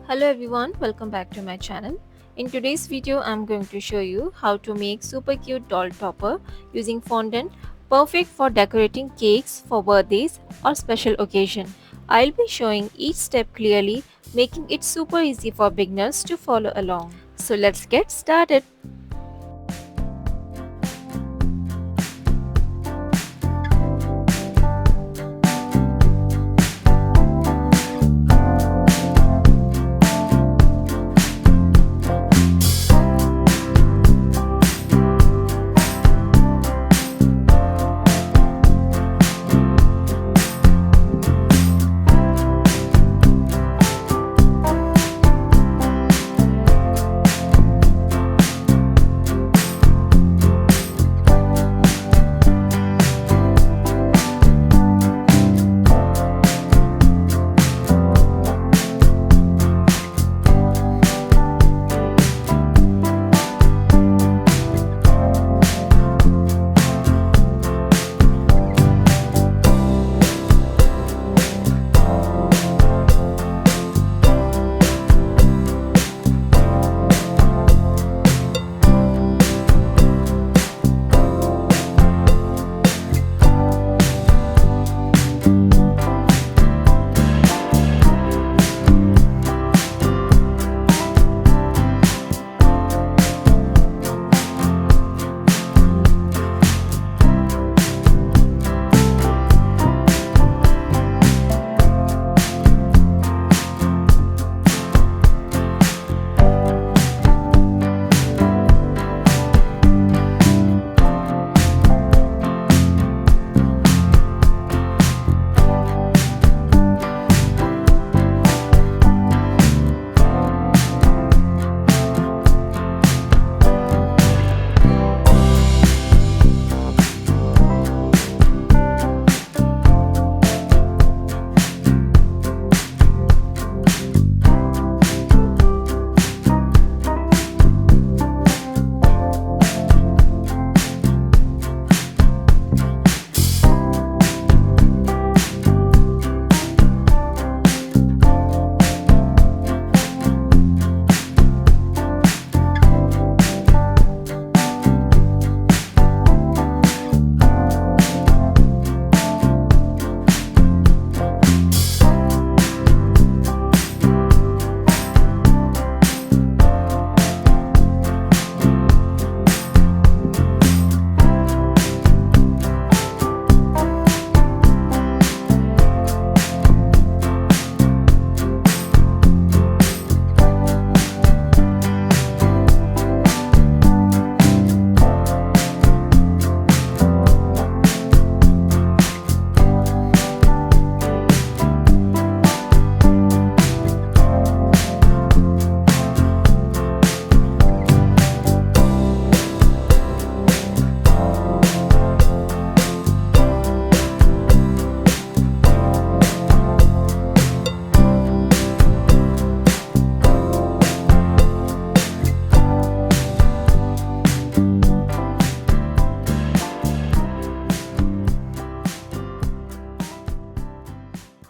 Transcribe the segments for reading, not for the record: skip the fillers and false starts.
Hello everyone, welcome back to my channel. In today's video, I'm going to show you how to make super cute doll topper using fondant, perfect for decorating cakes for birthdays or special occasion. I'll be showing each step clearly, making it super easy for beginners to follow along. So let's get started.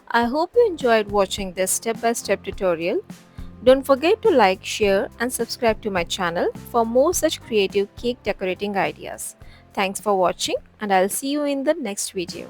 I hope you enjoyed watching this step-by-step tutorial. Don't forget to like, share and subscribe to my channel for more such creative cake decorating ideas. Thanks for watching and I'll see you in the next video.